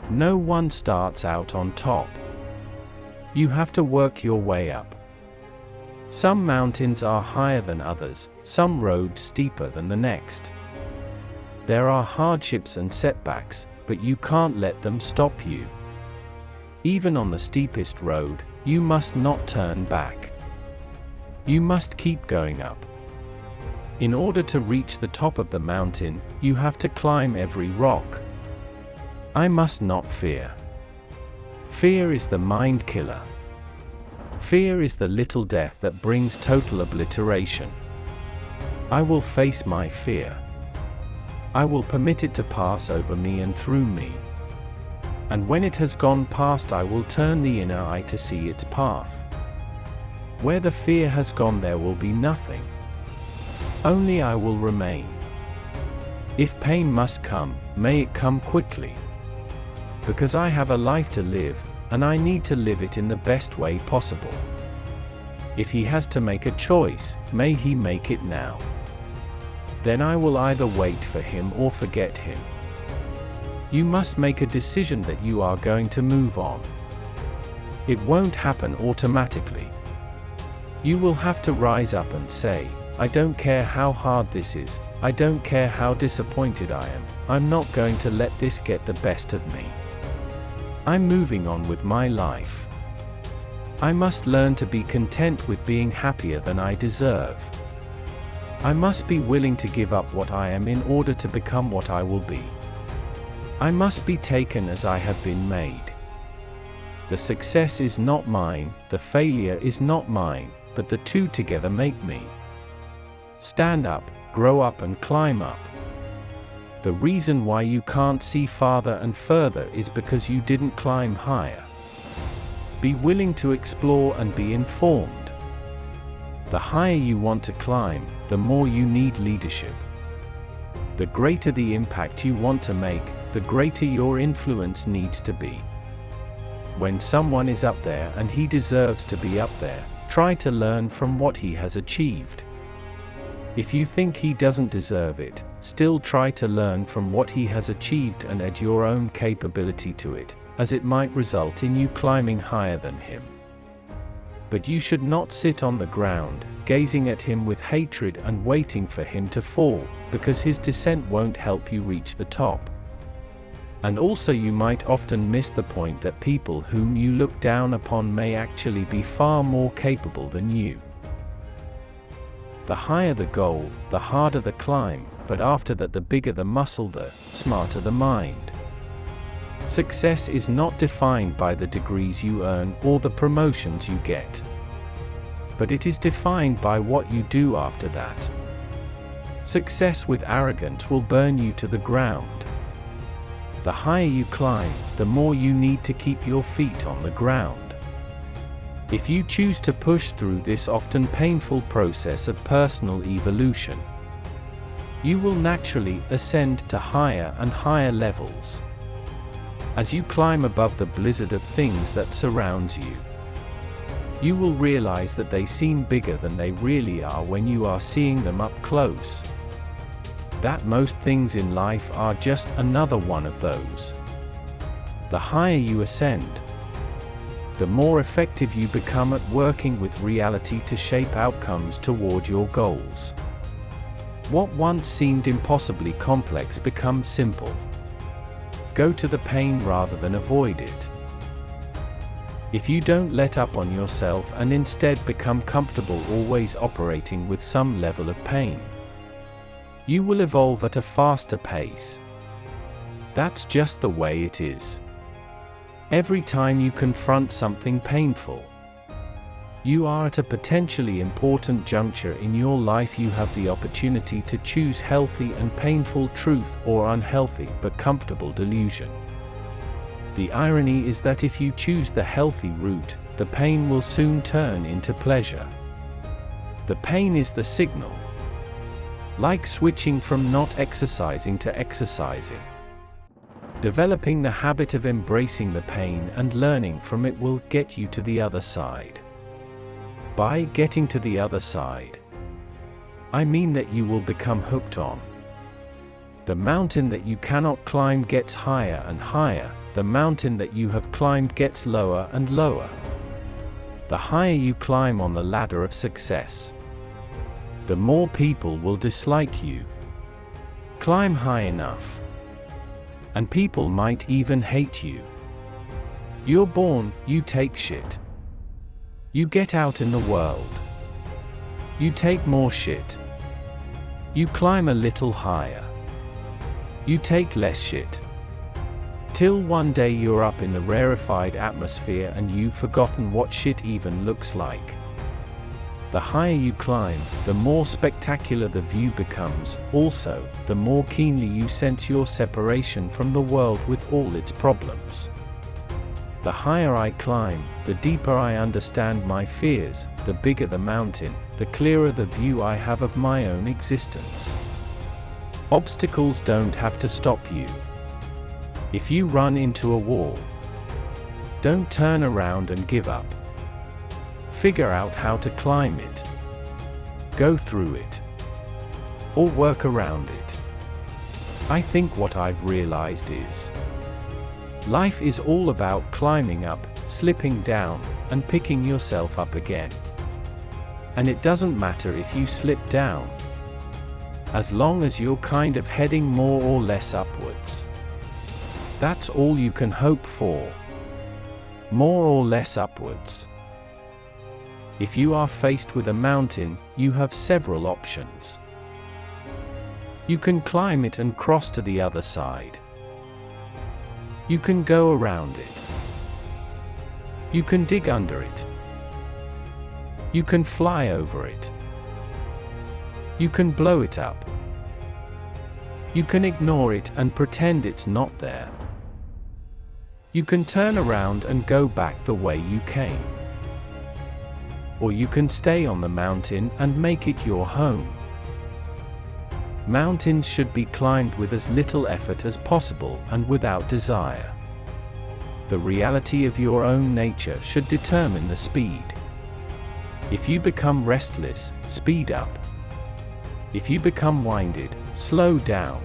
No one starts out on top. You have to work your way up. Some mountains are higher than others, some roads steeper than the next. There are hardships and setbacks, but you can't let them stop you. Even on the steepest road, you must not turn back. You must keep going up. In order to reach the top of the mountain, you have to climb every rock. I must not fear. Fear is the mind killer. Fear is the little death that brings total obliteration. I will face my fear. I will permit it to pass over me and through me. And when it has gone past, I will turn the inner eye to see its path. Where the fear has gone, there will be nothing. Only I will remain. If pain must come, may it come quickly. Because I have a life to live, and I need to live it in the best way possible. If he has to make a choice, may he make it now. Then I will either wait for him or forget him. You must make a decision that you are going to move on. It won't happen automatically. You will have to rise up and say, I don't care how hard this is, I don't care how disappointed I am, I'm not going to let this get the best of me. I'm moving on with my life. I must learn to be content with being happier than I deserve. I must be willing to give up what I am in order to become what I will be. I must be taken as I have been made. The success is not mine, the failure is not mine, but the two together make me. Stand up, grow up and climb up. The reason why you can't see farther and further is because you didn't climb higher. Be willing to explore and be informed. The higher you want to climb, the more you need leadership. The greater the impact you want to make, the greater your influence needs to be. When someone is up there and he deserves to be up there, try to learn from what he has achieved. If you think he doesn't deserve it, still try to learn from what he has achieved and add your own capability to it, as it might result in you climbing higher than him. But you should not sit on the ground, gazing at him with hatred and waiting for him to fall, because his descent won't help you reach the top. And also you might often miss the point that people whom you look down upon may actually be far more capable than you. The higher the goal, the harder the climb, but after that the bigger the muscle, the smarter the mind. Success is not defined by the degrees you earn or the promotions you get. But it is defined by what you do after that. Success with arrogance will burn you to the ground. The higher you climb, the more you need to keep your feet on the ground. If you choose to push through this often painful process of personal evolution, you will naturally ascend to higher and higher levels. As you climb above the blizzard of things that surrounds you, you will realize that they seem bigger than they really are when you are seeing them up close. That most things in life are just another one of those. The higher you ascend, the more effective you become at working with reality to shape outcomes toward your goals. What once seemed impossibly complex becomes simple. Go to the pain rather than avoid it. If you don't let up on yourself and instead become comfortable always operating with some level of pain, you will evolve at a faster pace. That's just the way it is. Every time you confront something painful, you are at a potentially important juncture in your life. You have the opportunity to choose healthy and painful truth or unhealthy but comfortable delusion. The irony is that if you choose the healthy route, the pain will soon turn into pleasure. The pain is the signal. Like switching from not exercising to exercising. Developing the habit of embracing the pain and learning from it will get you to the other side. By getting to the other side, I mean that you will become hooked on The mountain that you cannot climb gets higher and higher, the mountain that you have climbed gets lower and lower. The higher you climb on the ladder of success, the more people will dislike you. Climb high enough, and people might even hate you. You're born, you take shit. You get out in the world. You take more shit. You climb a little higher. You take less shit. Till one day you're up in the rarefied atmosphere and you've forgotten what shit even looks like. The higher you climb, the more spectacular the view becomes. Also, the more keenly you sense your separation from the world with all its problems. The higher I climb, the deeper I understand my fears, the bigger the mountain, the clearer the view I have of my own existence. Obstacles don't have to stop you. If you run into a wall, don't turn around and give up. Figure out how to climb it. Go through it. Or work around it. I think what I've realized is, life is all about climbing up, slipping down, and picking yourself up again. And it doesn't matter if you slip down, as long as you're kind of heading more or less upwards. That's all you can hope for. More or less upwards. If you are faced with a mountain, you have several options. You can climb it and cross to the other side. You can go around it. You can dig under it. You can fly over it. You can blow it up. You can ignore it and pretend it's not there. You can turn around and go back the way you came. Or you can stay on the mountain and make it your home. Mountains should be climbed with as little effort as possible and without desire. The reality of your own nature should determine the speed. If you become restless, speed up. If you become winded, slow down.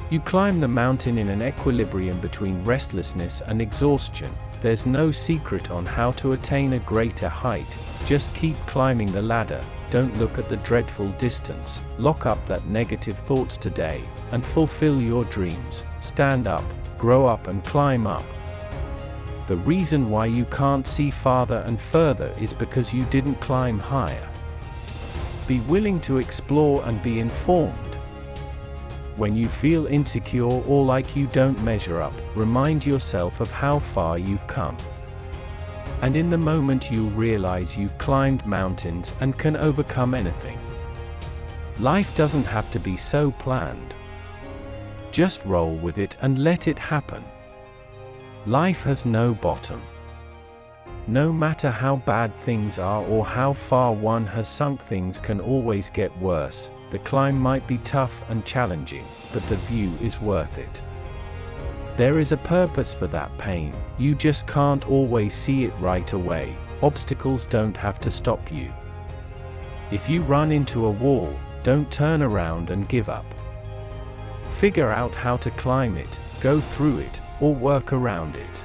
You climb the mountain in an equilibrium between restlessness and exhaustion. There's no secret on how to attain a greater height. Just keep climbing the ladder. Don't look at the dreadful distance. Lock up that negative thoughts today, and fulfill your dreams. Stand up, grow up and climb up. The reason why you can't see farther and further is because you didn't climb higher. Be willing to explore and be informed. When you feel insecure or like you don't measure up, remind yourself of how far you've come. And in the moment you'll realize you've climbed mountains and can overcome anything. Life doesn't have to be so planned. Just roll with it and let it happen. Life has no bottom. No matter how bad things are or how far one has sunk, things can always get worse. The climb might be tough and challenging, but the view is worth it. There is a purpose for that pain, you just can't always see it right away. Obstacles don't have to stop you. If you run into a wall, don't turn around and give up. Figure out how to climb it, go through it, or work around it.